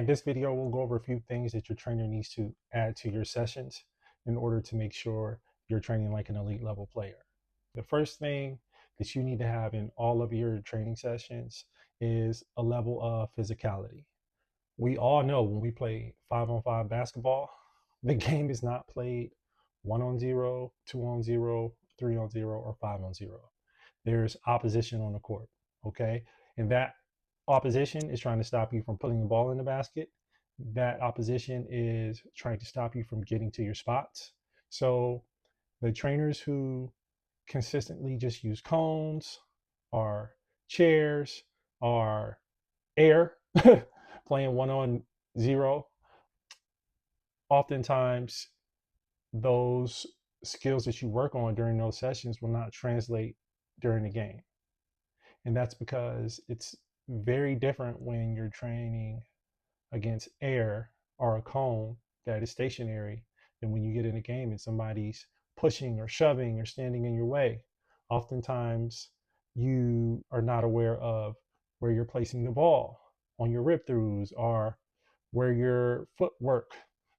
In this video, we'll go over a few things that your trainer needs to add to your sessions in order to make sure you're training like an elite level player. The first thing that you need to have in all of your training sessions is a level of physicality. We all know when we play 5-on-5 basketball, the game is not played 1-on-0, 2-on-0, 3-on-0, or 5-on-0. There's opposition on the court, okay? And that opposition is trying to stop you from putting the ball in the basket. That opposition is trying to stop you from getting to your spots. So the trainers who consistently just use cones or chairs or air, playing 1-on-0, oftentimes those skills that you work on during those sessions will not translate during the game. And that's because it's very different when you're training against air or a cone that is stationary than when you get in a game and somebody's pushing or shoving or standing in your way. Oftentimes, you are not aware of where you're placing the ball on your rip throughs or where your footwork,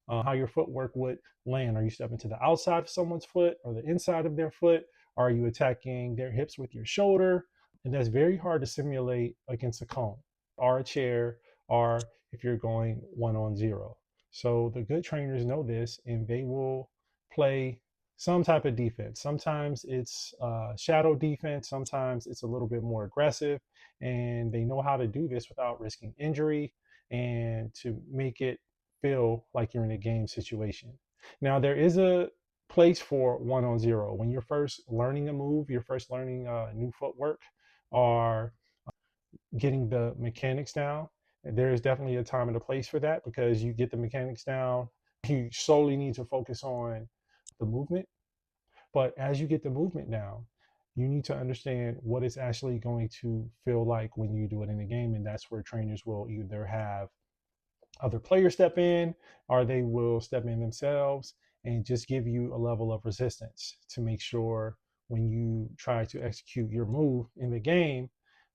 how your footwork would land. Are you stepping to the outside of someone's foot or the inside of their foot? Are you attacking their hips with your shoulder? And that's very hard to simulate against a cone or a chair, or if you're going 1-on-0. So the good trainers know this and they will play some type of defense. Sometimes it's shadow defense, sometimes it's a little bit more aggressive, and they know how to do this without risking injury and to make it feel like you're in a game situation. Now, there is a place for 1-on-0. When you're first learning a move, you're first learning new footwork, or getting the mechanics down, there is definitely a time and a place for that because you get the mechanics down. You solely need to focus on the movement. But as you get the movement down, you need to understand what it's actually going to feel like when you do it in a game. And that's where trainers will either have other players step in or they will step in themselves and just give you a level of resistance to make sure when you try to execute your move in the game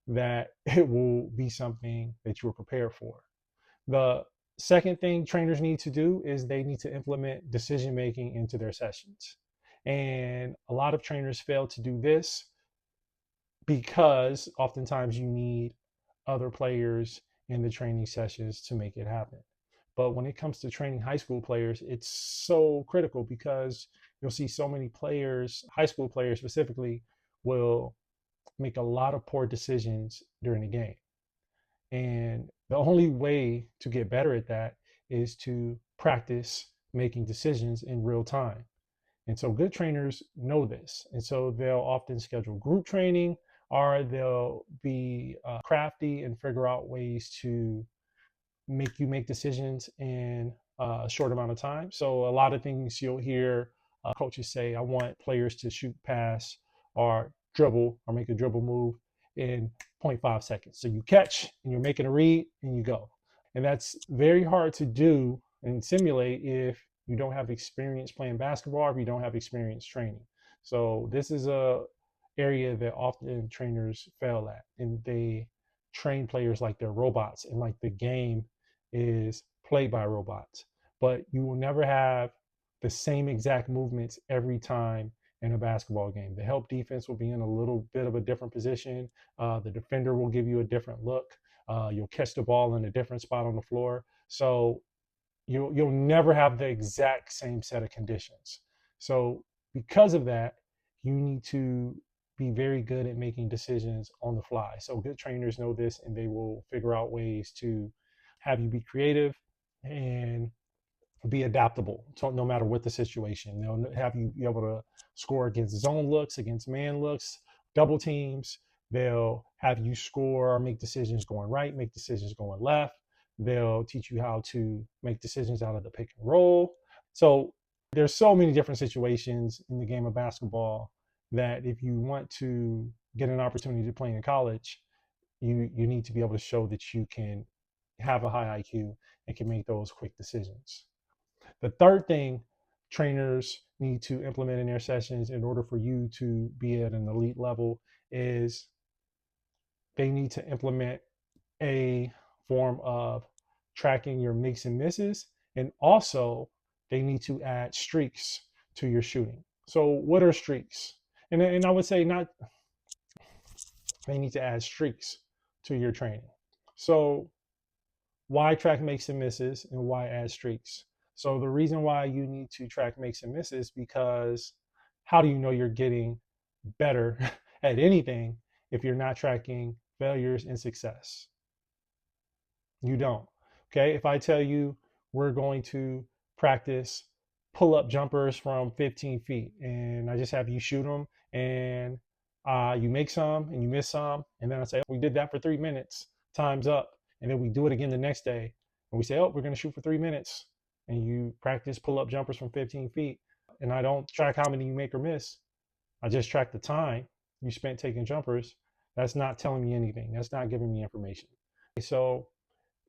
that it will be something that you were prepared for. The second thing trainers need to do is they need to implement decision making into their sessions. And a lot of trainers fail to do this because oftentimes you need other players in the training sessions to make it happen. But when it comes to training high school players, it's so critical because you'll see so many players, high school players specifically, will make a lot of poor decisions during the game. And the only way to get better at that is to practice making decisions in real time. And so good trainers know this. And so they'll often schedule group training or they'll be crafty and figure out ways to make you make decisions in a short amount of time. So a lot of things you'll hear coaches say, I want players to shoot pass or dribble or make a dribble move in 0.5 seconds. So you catch and you're making a read and you go. And that's very hard to do and simulate if you don't have experience playing basketball or if you don't have experience training. So this is a area that often trainers fail at, and they train players like they're robots and like the game is played by robots. But you will never have the same exact movements every time in a basketball game. The help defense will be in a little bit of a different position. The defender will give you a different look. You'll catch the ball in a different spot on the floor. So you'll never have the exact same set of conditions. So because of that, you need to be very good at making decisions on the fly. So good trainers know this and they will figure out ways to have you be creative and be adaptable. So no matter what the situation, they'll have you be able to score against zone looks, against man looks, double teams. They'll have you score or make decisions going right, make decisions going left. They'll teach you how to make decisions out of the pick and roll. So there's so many different situations in the game of basketball that if you want to get an opportunity to play in college, you need to be able to show that you can have a high IQ and can make those quick decisions. The third thing trainers need to implement in their sessions in order for you to be at an elite level is they need to implement a form of tracking your makes and misses, and also they need to add streaks to your shooting. So what are streaks? And I would say not, they need to add streaks to your training. So why track makes and misses and why add streaks? So the reason why you need to track makes and misses, because how do you know you're getting better at anything if you're not tracking failures and success? You don't. Okay. If I tell you we're going to practice pull up jumpers from 15 feet and I just have you shoot them and you make some and you miss some. And then I say, oh, we did that for 3 minutes, time's up. And then we do it again the next day. And we say, oh, we're going to shoot for 3 minutes. And you practice pull up jumpers from 15 feet. And I don't track how many you make or miss. I just track the time you spent taking jumpers. That's not telling me anything. That's not giving me information. So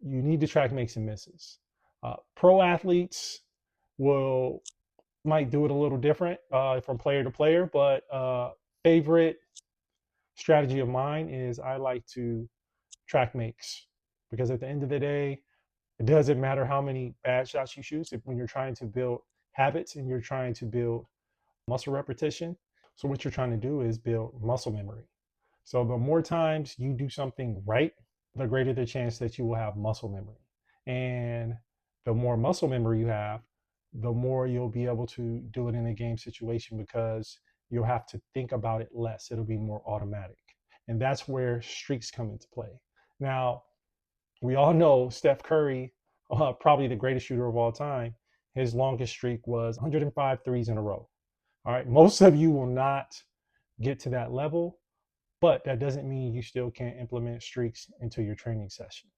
you need to track makes and misses. Pro athletes will might do it a little different from player to player, but favorite strategy of mine is I like to track makes, because at the end of the day, it doesn't matter how many bad shots you shoot when you're trying to build habits and you're trying to build muscle repetition. So what you're trying to do is build muscle memory. So the more times you do something right, the greater the chance that you will have muscle memory. And the more muscle memory you have, the more you'll be able to do it in a game situation, because you'll have to think about it less. It'll be more automatic. And that's where streaks come into play. Now, we all know Steph Curry, probably the greatest shooter of all time, his longest streak was 105 threes in a row. All right. Most of you will not get to that level, but that doesn't mean you still can't implement streaks into your training session.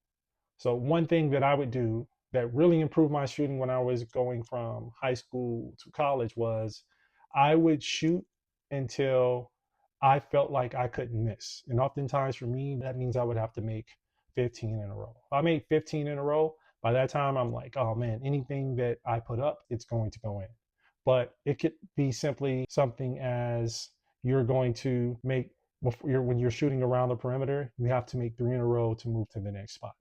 So one thing that I would do that really improved my shooting when I was going from high school to college was I would shoot until I felt like I couldn't miss. And oftentimes for me, that means I would have to make 15 in a row. If I made 15 in a row, by that time I'm like, oh man, anything that I put up, it's going to go in. But it could be simply something as you're going to make, when you're shooting around the perimeter, you have to make 3 in a row to move to the next spot.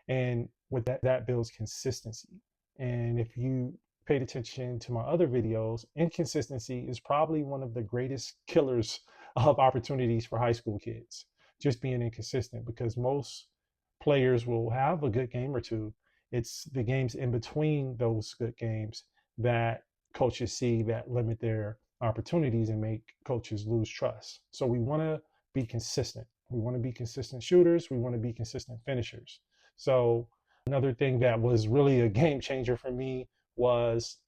And with that builds consistency. And if you paid attention to my other videos, inconsistency is probably one of the greatest killers of opportunities for high school kids. Just being inconsistent, because most players will have a good game or two. It's the games in between those good games that coaches see that limit their opportunities and make coaches lose trust. So we want to be consistent. We want to be consistent shooters. We want to be consistent finishers. So another thing that was really a game changer for me was,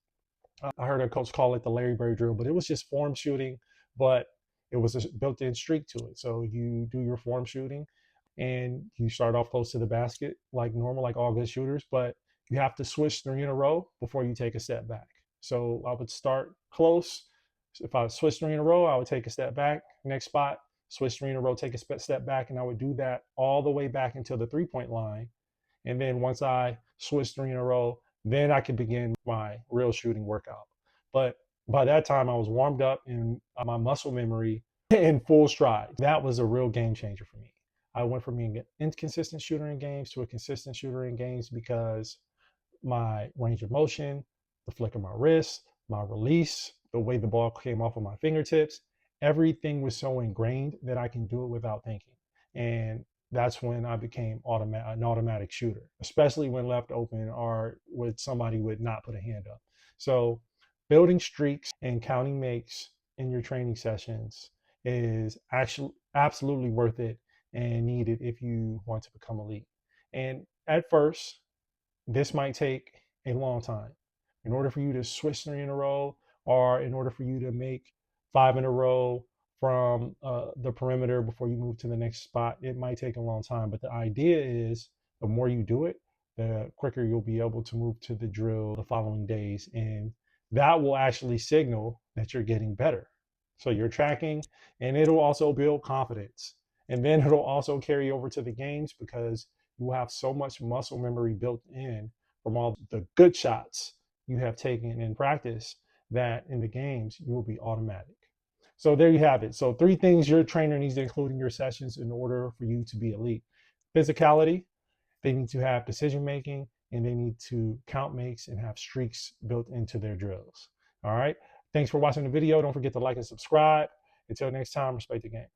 I heard a coach call it the Larry Bird drill, but it was just form shooting, but it was a built-in streak to it. So you do your form shooting and you start off close to the basket like normal, like all good shooters, but you have to switch 3 in a row before you take a step back. So I would start close. If I switch 3 in a row, I would take a step back, next spot, switch 3 in a row, take a step back, and I would do that all the way back until the 3-point line. And then once I switched 3 in a row, then I could begin my real shooting workout. But by that time, I was warmed up and my muscle memory in full stride. That was a real game changer for me. I went from being an inconsistent shooter in games to a consistent shooter in games, because my range of motion, the flick of my wrist, my release, the way the ball came off of my fingertips, everything was so ingrained that I can do it without thinking. And that's when I became an automatic shooter, especially when left open or when somebody would not put a hand up. So building streaks and counting makes in your training sessions is actually absolutely worth it and needed if you want to become elite. And at first, this might take a long time. In order for you to switch 3 in a row, or in order for you to make 5 in a row from the perimeter before you move to the next spot, it might take a long time. But the idea is the more you do it, the quicker you'll be able to move to the drill the following days. And that will actually signal that you're getting better. So you're tracking, and it'll also build confidence. And then it'll also carry over to the games, because you will have so much muscle memory built in from all the good shots you have taken in practice that in the games you will be automatic. So there you have it. So 3 things your trainer needs to include in your sessions in order for you to be elite: physicality, They need to have decision making, and they need to count makes and have streaks built into their drills. All right. Thanks for watching the video. Don't forget to like and subscribe. Until next time, respect the game.